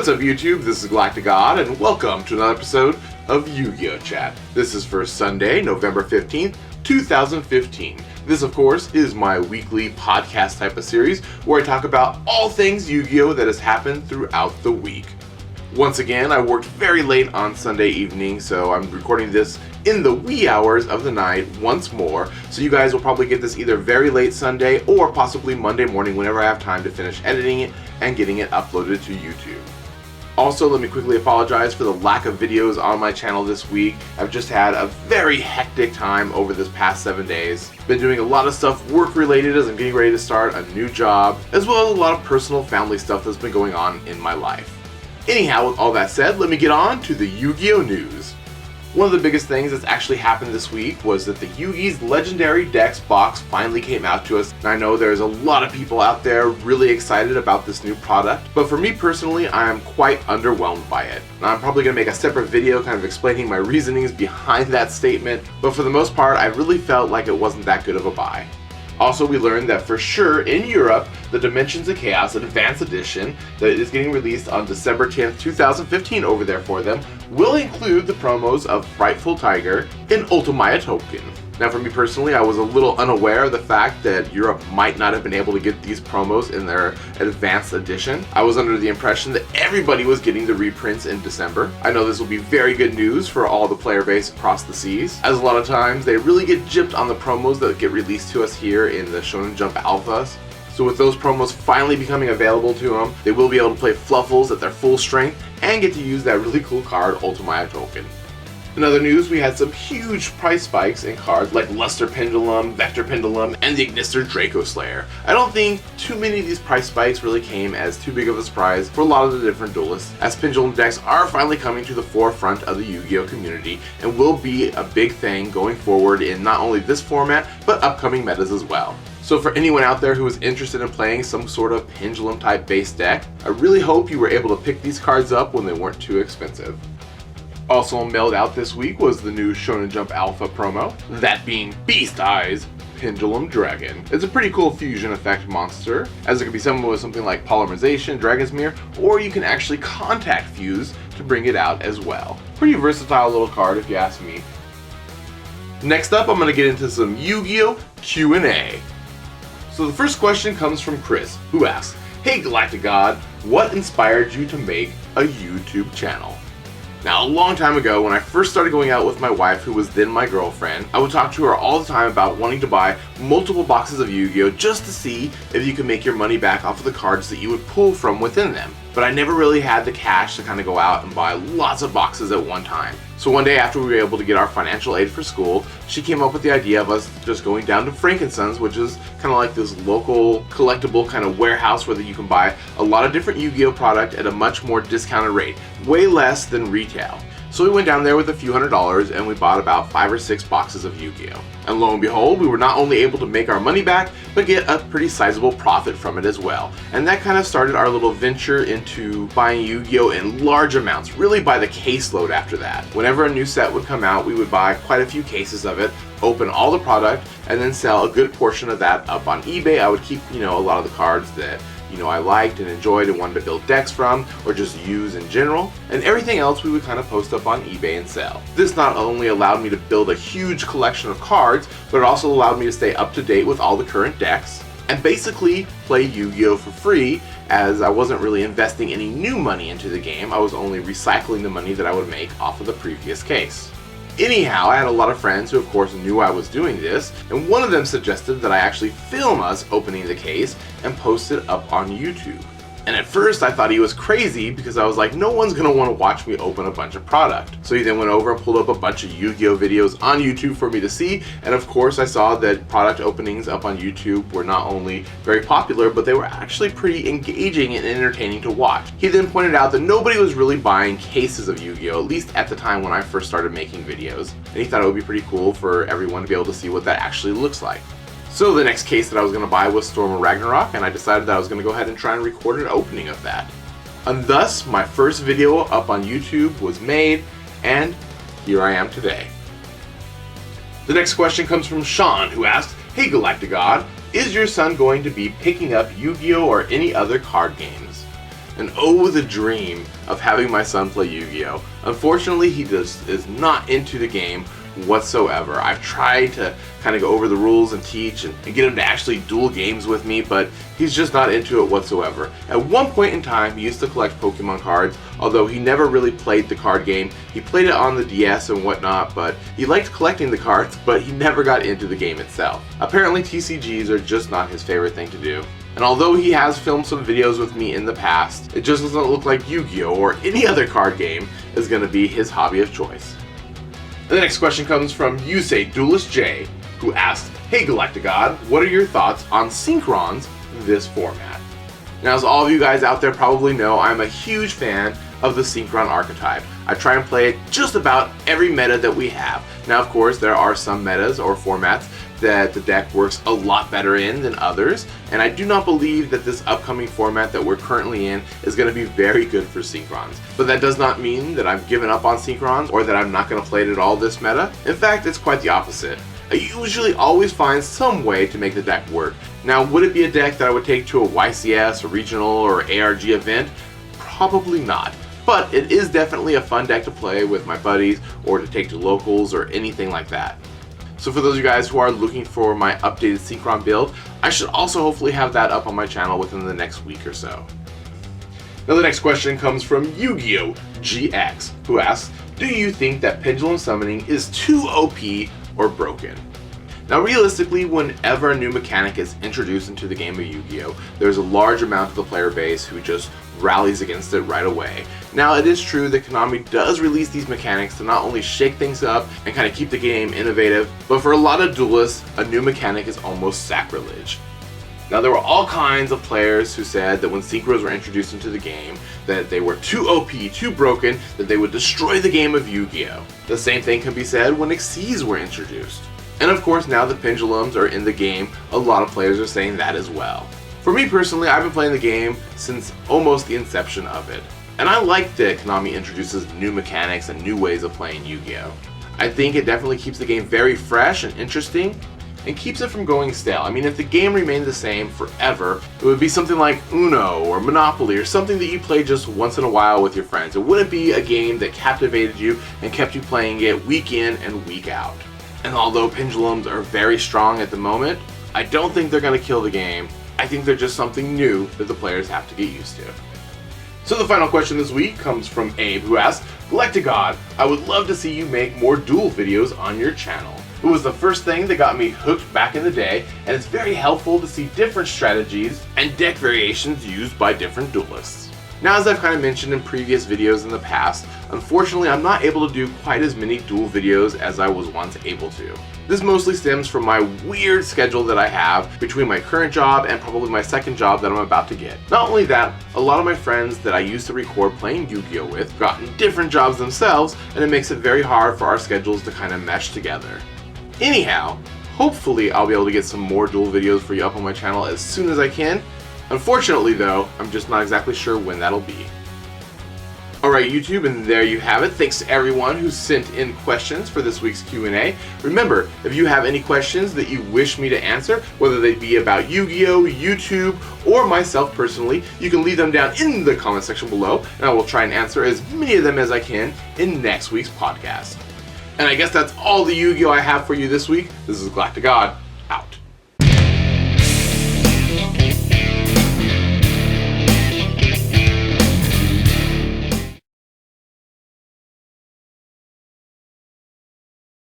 What's up YouTube, this is GalacticGod and welcome to another episode of Yugioh Chat. This is for Sunday, November 15th, 2015. This of course is my weekly podcast type of series where I talk about all things Yu-Gi-Oh that has happened throughout the week. Once again, I worked very late on Sunday evening, so I'm recording this in the wee hours of the night once more, so you guys will probably get this either very late Sunday or possibly Monday morning whenever I have time to finish editing it and getting it uploaded to YouTube. Also, let me quickly apologize for the lack of videos on my channel this week. I've just had a very hectic time over this past 7 days. Been doing a lot of stuff work related as I'm getting ready to start a new job, as well as a lot of personal family stuff that's been going on in my life. Anyhow, with all that said, let me get on to the Yu-Gi-Oh news. One of the biggest things that's actually happened this week was that the Yugi's Legendary Decks box finally came out to us. And I know there's a lot of people out there really excited about this new product, but for me personally, I am quite underwhelmed by it. Now, I'm probably going to make a separate video kind of explaining my reasonings behind that statement, but for the most part, I really felt like it wasn't that good of a buy. Also, we learned that for sure in Europe, the Dimensions of Chaos Advanced Edition that is getting released on December 10th, 2015 over there for them will include the promos of Frightful Tiger and Ultimaya Token. Now for me personally, I was a little unaware of the fact that Europe might not have been able to get these promos in their advanced edition. I was under the impression that everybody was getting the reprints in December. I know this will be very good news for all the player base across the seas, as a lot of times they really get gypped on the promos that get released to us here in the Shonen Jump Alphas. So with those promos finally becoming available to them, they will be able to play Fluffles at their full strength and get to use that really cool card, Ultimaya Token. In other news, we had some huge price spikes in cards like Luster Pendulum, Vector Pendulum, and the Ignister Draco Slayer. I don't think too many of these price spikes really came as too big of a surprise for a lot of the different duelists, as Pendulum decks are finally coming to the forefront of the Yu-Gi-Oh community and will be a big thing going forward in not only this format, but upcoming metas as well. So for anyone out there who is interested in playing some sort of Pendulum type base deck, I really hope you were able to pick these cards up when they weren't too expensive. Also mailed out this week was the new Shonen Jump Alpha promo, that being Beast Eyes Pendulum Dragon. It's a pretty cool fusion effect monster, as it can be summoned with something like Polymerization, Dragon's Mirror, or you can actually contact fuse to bring it out as well. Pretty versatile little card if you ask me. Next up, I'm going to get into some Yu-Gi-Oh! Q&A. So the first question comes from Chris, who asks, "Hey GalacticGod, what inspired you to make a YouTube channel?" Now, a long time ago, when I first started going out with my wife, who was then my girlfriend, I would talk to her all the time about wanting to buy multiple boxes of Yu-Gi-Oh! Just to see if you could make your money back off of the cards that you would pull from within them. But I never really had the cash to kind of go out and buy lots of boxes at one time. So one day after we were able to get our financial aid for school, she came up with the idea of us just going down to Frankenstein's, which is kind of like this local collectible kind of warehouse where you can buy a lot of different Yu-Gi-Oh! Product at a much more discounted rate, way less than retail. So we went down there with a few $100s and we bought about 5 or 6 boxes of Yu-Gi-Oh! And lo and behold, we were not only able to make our money back, but get a pretty sizable profit from it as well. And that kind of started our little venture into buying Yu-Gi-Oh! In large amounts, really by the caseload after that. Whenever a new set would come out, we would buy quite a few cases of it, open all the product, and then sell a good portion of that up on eBay. I would keep, a lot of the cards that I liked and enjoyed and wanted to build decks from, or just use in general, and everything else we would kind of post up on eBay and sell. This not only allowed me to build a huge collection of cards, but it also allowed me to stay up to date with all the current decks, and basically play Yu-Gi-Oh! For free, as I wasn't really investing any new money into the game. I was only recycling the money that I would make off of the previous case. Anyhow, I had a lot of friends who of course knew I was doing this, and one of them suggested that I actually film us opening the case and post it up on YouTube. And at first I thought he was crazy because I was like, no one's gonna want to watch me open a bunch of product. So he then went over and pulled up a bunch of Yu-Gi-Oh! Videos on YouTube for me to see, and of course I saw that product openings up on YouTube were not only very popular, but they were actually pretty engaging and entertaining to watch. He then pointed out that nobody was really buying cases of Yu-Gi-Oh! At least at the time when I first started making videos, and he thought it would be pretty cool for everyone to be able to see what that actually looks like. So the next case that I was going to buy was Storm of Ragnarok, and I decided that I was going to go ahead and try and record an opening of that. And thus, my first video up on YouTube was made, and here I am today. The next question comes from Sean, who asked, "Hey GalacticGod, is your son going to be picking up Yu-Gi-Oh! Or any other card games?" and oh, the dream of having my son play Yu-Gi-Oh! Unfortunately, he just is not into the game whatsoever. I've tried to kind of go over the rules and teach and get him to actually duel games with me, but he's just not into it whatsoever. At one point in time, he used to collect Pokemon cards, although he never really played the card game. He played it on the DS and whatnot, but he liked collecting the cards, but he never got into the game itself. Apparently, TCGs are just not his favorite thing to do. And although he has filmed some videos with me in the past, it just doesn't look like Yu-Gi-Oh! Or any other card game is going to be his hobby of choice. And the next question comes from Yusei Duelist J, who asked, "Hey GalacticGod, what are your thoughts on Synchrons, this format?" Now, as all of you guys out there probably know, I'm a huge fan of the Synchron archetype. I try and play it just about every meta that we have. Now, of course, there are some metas or formats that the deck works a lot better in than others, and I do not believe that this upcoming format that we're currently in is going to be very good for Synchrons. But that does not mean that I've given up on Synchrons or that I'm not going to play it at all this meta. In fact, it's quite the opposite. I usually always find some way to make the deck work. Now, would it be a deck that I would take to a YCS, a regional, or ARG event? Probably not. But it is definitely a fun deck to play with my buddies or to take to locals or anything like that. So for those of you guys who are looking for my updated Synchron build, I should also hopefully have that up on my channel within the next week or so. Now the next question comes from Yugioh GX, who asks, "Do you think that pendulum summoning is too OP or broken?" Now realistically, whenever a new mechanic is introduced into the game of Yu-Gi-Oh!, there's a large amount of the player base who just rallies against it right away. Now it is true that Konami does release these mechanics to not only shake things up and kind of keep the game innovative, but for a lot of duelists, a new mechanic is almost sacrilege. Now there were all kinds of players who said that when Synchros were introduced into the game, that they were too OP, too broken, that they would destroy the game of Yu-Gi-Oh! The same thing can be said when Xyz were introduced. And of course, now that pendulums are in the game, a lot of players are saying that as well. For me personally, I've been playing the game since almost the inception of it. And I like that Konami introduces new mechanics and new ways of playing Yu-Gi-Oh! I think it definitely keeps the game very fresh and interesting, and keeps it from going stale. I mean, if the game remained the same forever, it would be something like Uno or Monopoly or something that you play just once in a while with your friends. It wouldn't be a game that captivated you and kept you playing it week in and week out. And although pendulums are very strong at the moment, I don't think they're going to kill the game. I think they're just something new that the players have to get used to. So the final question this week comes from Abe, who asked, "GalacticGod, I would love to see you make more duel videos on your channel. It was the first thing that got me hooked back in the day, and it's very helpful to see different strategies and deck variations used by different duelists." Now, as I've kind of mentioned in previous videos in the past, unfortunately I'm not able to do quite as many duel videos as I was once able to. This mostly stems from my weird schedule that I have between my current job and probably my second job that I'm about to get. Not only that, a lot of my friends that I used to record playing Yu-Gi-Oh! With gotten different jobs themselves, and it makes it very hard for our schedules to kind of mesh together. Anyhow, hopefully I'll be able to get some more duel videos for you up on my channel as soon as I can. Unfortunately though, I'm just not exactly sure when that'll be. Alright YouTube, and there you have it. Thanks to everyone who sent in questions for this week's Q&A. Remember, if you have any questions that you wish me to answer, whether they be about Yu-Gi-Oh!, YouTube, or myself personally, you can leave them down in the comment section below, and I will try and answer as many of them as I can in next week's podcast. And I guess that's all the Yu-Gi-Oh! I have for you this week. This is GalacticGod,